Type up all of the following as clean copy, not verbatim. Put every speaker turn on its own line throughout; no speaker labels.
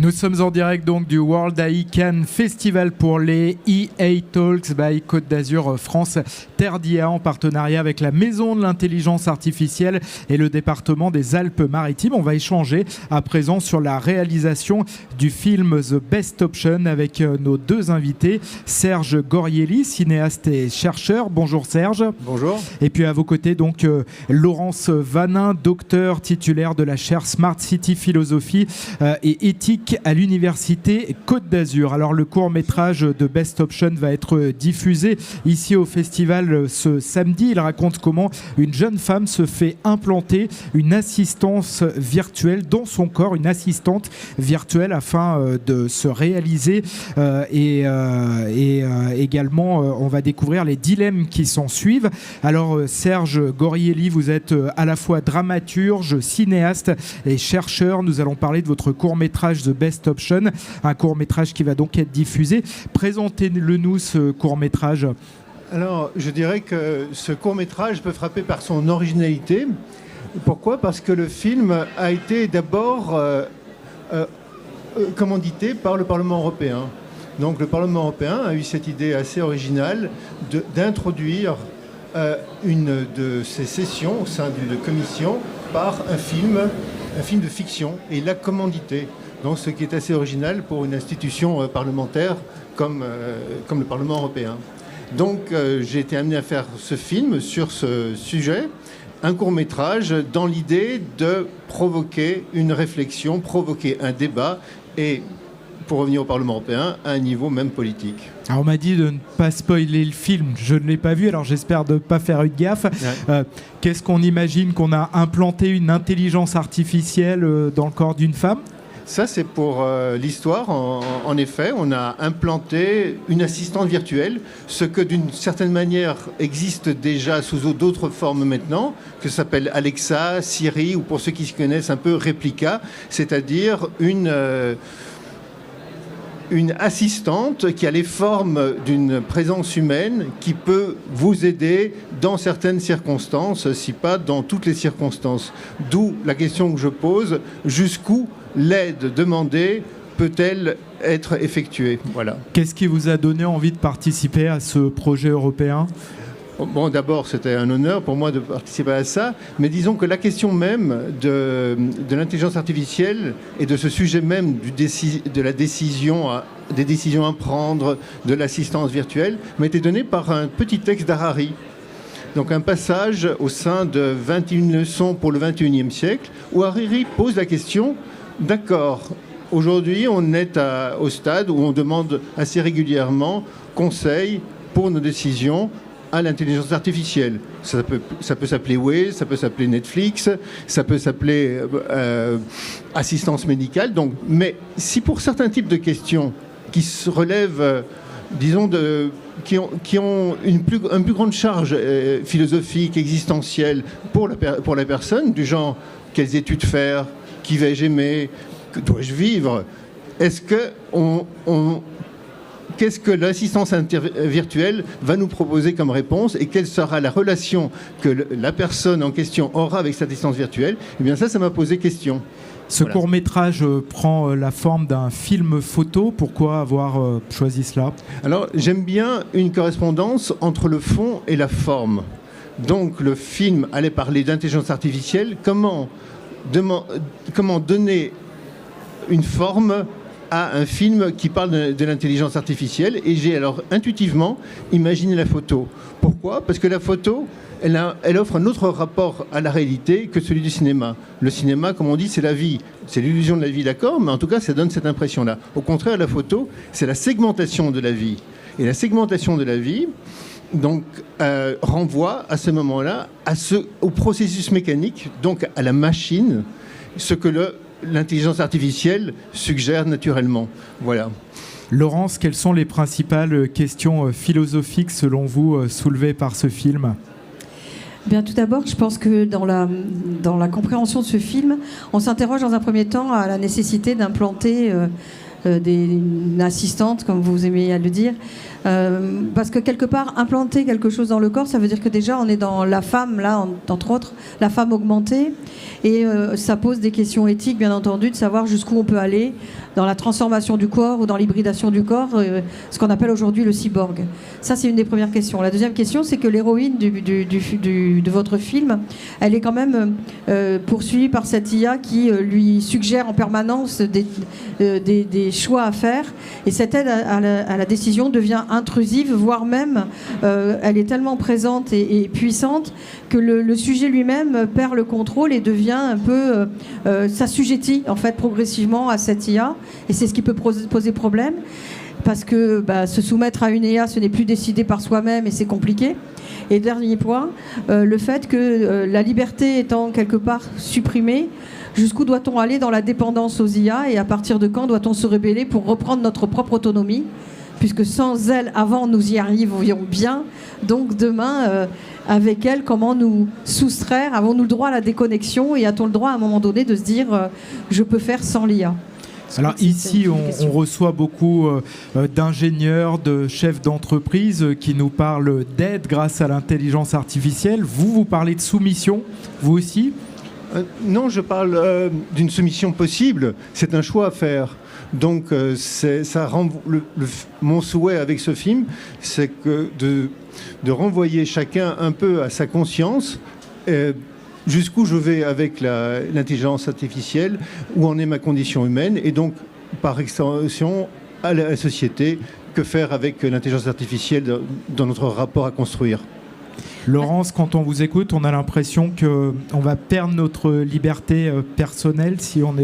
Nous sommes en direct donc du World AI Cannes Festival pour les EA Talks by Côte d'Azur France Terre d'IA en partenariat avec la Maison de l'Intelligence Artificielle et le département des Alpes-Maritimes. On va échanger à présent sur la réalisation du film The Best Option avec nos deux invités, Serge Gorielli, cinéaste et chercheur. Bonjour Serge.
Bonjour.
Et puis à vos côtés donc Laurence Vanin, docteur titulaire de la chaire Smart City Philosophie et éthique à l'Université Côte d'Azur. Alors le court-métrage de Best Option va être diffusé ici au festival ce samedi. Il raconte comment une jeune femme se fait implanter une assistance virtuelle dans son corps, une assistante virtuelle afin de se réaliser et également on va découvrir les dilemmes qui s'en suivent. Alors Serge Gorielli, vous êtes à la fois dramaturge, cinéaste et chercheur. Nous allons parler de votre court-métrage The Best Option, un court-métrage qui va donc être diffusé. Présentez-le-nous ce court-métrage.
Alors, je dirais que ce court-métrage peut frapper par son originalité. Pourquoi ? Parce que le film a été d'abord commandité par le Parlement européen. Donc le Parlement européen a eu cette idée assez originale d'introduire une de ces sessions au sein d'une commission par un film de fiction, et il l'a commandité. Donc, ce qui est assez original pour une institution parlementaire comme le Parlement européen. Donc, j'ai été amené à faire ce film sur ce sujet, un court-métrage, dans l'idée de provoquer une réflexion, provoquer un débat, et pour revenir au Parlement européen, à un niveau même politique.
Alors on m'a dit de ne pas spoiler le film, je ne l'ai pas vu, alors j'espère de ne pas faire une gaffe. Ouais. Qu'est-ce qu'on imagine, qu'on a implanté une intelligence artificielle dans le corps d'une femme ?
Ça, c'est pour l'histoire. En effet, on a implanté une assistante virtuelle, ce que d'une certaine manière existe déjà sous d'autres formes maintenant, que ça s'appelle Alexa, Siri, ou pour ceux qui se connaissent un peu, Replica, c'est-à-dire une assistante qui a les formes d'une présence humaine qui peut vous aider dans certaines circonstances, si pas dans toutes les circonstances. D'où la question que je pose, jusqu'où l'aide demandée peut-elle être effectuée ? Voilà.
Qu'est-ce qui vous a donné envie de participer à ce projet européen ?
Bon, d'abord, c'était un honneur pour moi de participer à ça, mais disons que la question même de l'intelligence artificielle et de ce sujet même de la décision, des décisions à prendre, de l'assistance virtuelle, m'a été donnée par un petit texte d'Harari. Donc un passage au sein de 21 leçons pour le 21e siècle, où Harari pose la question, d'accord, aujourd'hui on est au stade où on demande assez régulièrement conseil pour nos décisions à l'intelligence artificielle. Ça peut s'appeler Waze, ça peut s'appeler Netflix, ça peut s'appeler assistance médicale. Donc, mais si pour certains types de questions qui se relèvent, disons, qui ont une plus grande charge philosophique, existentielle pour la personne, du genre quelles études faire, qui vais-je aimer, que dois-je vivre, qu'est-ce que l'assistance virtuelle va nous proposer comme réponse et quelle sera la relation que la personne en question aura avec cette assistance virtuelle ? Eh bien ça m'a posé question.
Ce court-métrage prend la forme d'un film photo. Pourquoi avoir choisi cela ?
Alors j'aime bien une correspondance entre le fond et la forme. Donc le film allait parler d'intelligence artificielle. Comment donner une forme à un film qui parle de l'intelligence artificielle, et j'ai alors intuitivement imaginé la photo. Pourquoi ? Parce que la photo, elle offre un autre rapport à la réalité que celui du cinéma. Le cinéma, comme on dit, c'est la vie. C'est l'illusion de la vie, d'accord, mais en tout cas, ça donne cette impression-là. Au contraire, la photo, c'est la segmentation de la vie. Et la segmentation de la vie, donc, renvoie à ce moment-là au processus mécanique, donc à la machine, ce que l'intelligence artificielle suggère naturellement. Voilà.
Laurence, quelles sont les principales questions philosophiques selon vous soulevées par ce film ?
Bien, tout d'abord, je pense que dans la compréhension de ce film, on s'interroge dans un premier temps à la nécessité d'implanter une assistante, comme vous aimez à le dire, parce que quelque part, implanter quelque chose dans le corps, ça veut dire que déjà on est dans la femme, là, entre autres, la femme augmentée, et ça pose des questions éthiques, bien entendu, de savoir jusqu'où on peut aller dans la transformation du corps ou dans l'hybridation du corps, ce qu'on appelle aujourd'hui le cyborg. Ça, c'est une des premières questions. La deuxième question, c'est que l'héroïne de votre film, elle est quand même poursuivie par cette IA qui lui suggère en permanence des choix à faire. Et cette aide à la décision devient intrusive, voire même, elle est tellement présente et puissante que le sujet lui-même perd le contrôle et devient un peu s'assujettit en fait progressivement à cette IA, et c'est ce qui peut poser problème parce que se soumettre à une IA, ce n'est plus décidé par soi-même et c'est compliqué. Et dernier point, le fait que la liberté étant quelque part supprimée, jusqu'où doit-on aller dans la dépendance aux IA, et à partir de quand doit-on se rebeller pour reprendre notre propre autonomie, puisque sans elle, avant, nous y arrivions bien. Donc demain, avec elle, comment nous soustraire? Avons-nous le droit à la déconnexion, et a-t-on le droit à un moment donné de se dire je peux faire sans l'IA?
Alors ici, on reçoit beaucoup d'ingénieurs, de chefs d'entreprise qui nous parlent d'aide grâce à l'intelligence artificielle. Vous parlez de soumission, vous aussi?
Non, je parle d'une soumission possible. C'est un choix à faire. Donc, mon souhait avec ce film, c'est de renvoyer chacun un peu à sa conscience. Jusqu'où je vais avec l'intelligence artificielle, où en est ma condition humaine, et donc, par extension, à la société, que faire avec l'intelligence artificielle dans notre rapport à construire.
Laurence, quand on vous écoute, on a l'impression qu'on va perdre notre liberté personnelle si on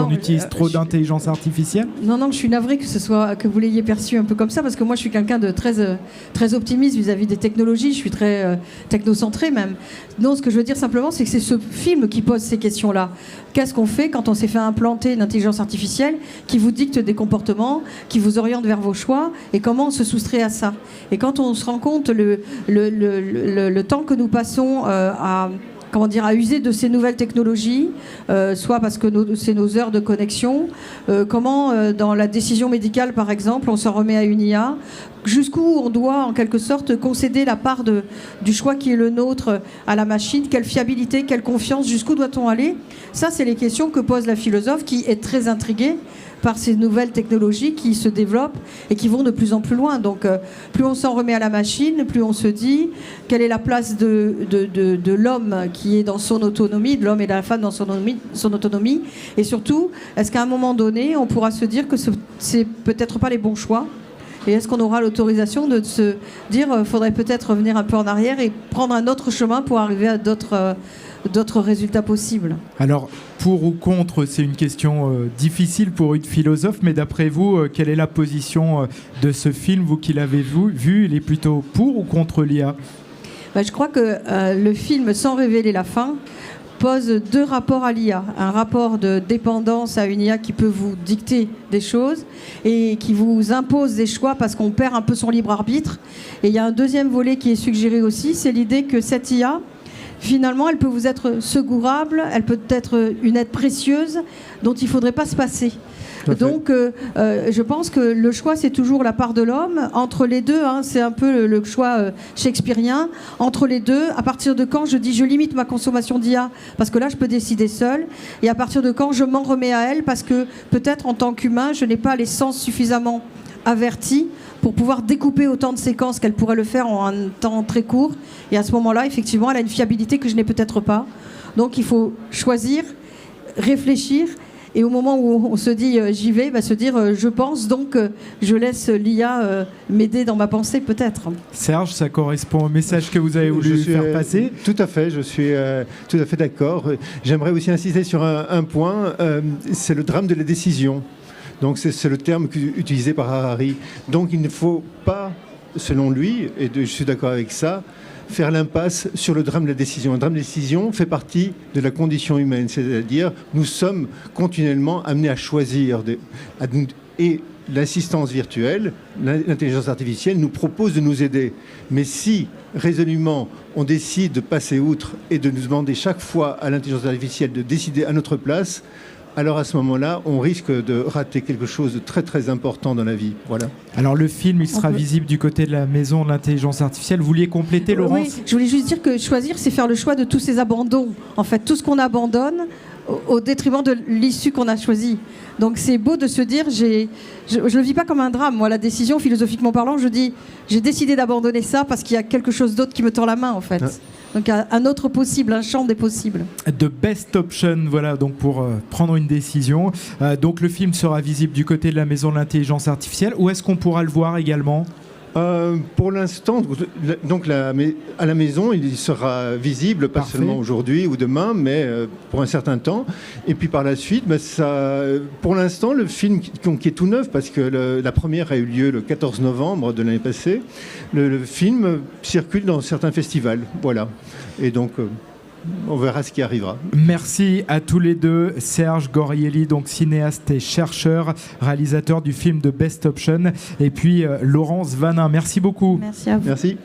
utilise trop d'intelligence artificielle.
Non, je suis navrée que vous l'ayez perçu un peu comme ça, parce que moi je suis quelqu'un de très optimiste vis-à-vis des technologies, je suis très technocentré même. Non, ce que je veux dire simplement, c'est que c'est ce film qui pose ces questions-là. Qu'est-ce qu'on fait quand on s'est fait implanter une intelligence artificielle qui vous dicte des comportements, qui vous oriente vers vos choix, et comment on se soustrait à ça? Et quand on se rend compte le temps que nous passons à user de ces nouvelles technologies, soit parce que c'est nos heures de connexion, comment dans la décision médicale par exemple on s'en remet à une IA, jusqu'où on doit en quelque sorte concéder la part du choix qui est le nôtre à la machine, quelle fiabilité, quelle confiance, jusqu'où doit-on aller? Ça, c'est les questions que pose la philosophe, qui est très intriguée par ces nouvelles technologies qui se développent et qui vont de plus en plus loin. Donc plus on s'en remet à la machine, plus on se dit quelle est la place de l'homme qui est dans son autonomie, de l'homme et de la femme dans son autonomie, et surtout, est-ce qu'à un moment donné, on pourra se dire que c'est peut-être pas les bons choix? Et est-ce qu'on aura l'autorisation de se dire faudrait peut-être revenir un peu en arrière et prendre un autre chemin pour arriver à d'autres résultats possibles?
Alors, pour ou contre, c'est une question difficile pour une philosophe, mais d'après vous, quelle est la position de ce film, vous qui l'avez vu? Il est plutôt pour ou contre l'IA?
Je crois que le film, sans révéler la fin, pose deux rapports à l'IA. Un rapport de dépendance à une IA qui peut vous dicter des choses et qui vous impose des choix parce qu'on perd un peu son libre arbitre. Et il y a un deuxième volet qui est suggéré aussi, c'est l'idée que cette IA, finalement, elle peut vous être secourable, elle peut être une aide précieuse dont il ne faudrait pas se passer. Donc, je pense que le choix, c'est toujours la part de l'homme. Entre les deux, c'est un peu le choix shakespearien. Entre les deux, à partir de quand je dis je limite ma consommation d'IA, parce que là, je peux décider seul. Et à partir de quand je m'en remets à elle, parce que peut-être en tant qu'humain, je n'ai pas les sens suffisamment avertis pour pouvoir découper autant de séquences qu'elle pourrait le faire en un temps très court. Et à ce moment-là, effectivement, elle a une fiabilité que je n'ai peut-être pas. Donc, il faut choisir, réfléchir. Et au moment où on se dit j'y vais, se dire je pense, donc je laisse l'IA m'aider dans ma pensée peut-être.
Serge, ça correspond au message que vous avez voulu faire passer?
Tout à fait, je suis tout à fait d'accord. J'aimerais aussi insister sur un point, c'est le drame de la décision. Donc c'est le terme utilisé par Harari. Donc il ne faut pas, selon lui, et je suis d'accord avec ça, faire l'impasse sur le drame de la décision. Le drame de la décision fait partie de la condition humaine, c'est-à-dire nous sommes continuellement amenés à choisir. Et l'assistance virtuelle, l'intelligence artificielle, nous propose de nous aider. Mais si, résolument, on décide de passer outre et de nous demander chaque fois à l'intelligence artificielle de décider à notre place, alors à ce moment-là, on risque de rater quelque chose de très très important dans la vie. Voilà.
Alors le film, il sera visible du côté de la maison de l'intelligence artificielle. Vous vouliez compléter, Laurence?
Oui, je voulais juste dire que choisir, c'est faire le choix de tous ces abandons. En fait, tout ce qu'on abandonne au détriment de l'issue qu'on a choisie. Donc c'est beau de se dire, je le vis pas comme un drame. Moi, la décision, philosophiquement parlant, je dis, j'ai décidé d'abandonner ça parce qu'il y a quelque chose d'autre qui me tend la main, en fait. Ouais. Donc un autre possible, un champ des possibles.
The best option, voilà, donc pour prendre une décision. Donc le film sera visible du côté de la Maison de l'Intelligence Artificielle. Où est-ce qu'on pourra le voir également ?
Pour l'instant, donc à la maison, il sera visible, pas seulement aujourd'hui ou demain, mais pour un certain temps. Et puis par la suite, pour l'instant, le film qui est tout neuf, parce que la première a eu lieu le 14 novembre de l'année passée, le film circule dans certains festivals. Voilà. Et donc... on verra ce qui arrivera.
Merci à tous les deux. Serge Gorielli, donc cinéaste et chercheur, réalisateur du film The Best Option, et puis Laurence Vanin. Merci beaucoup.
Merci à vous.
Merci.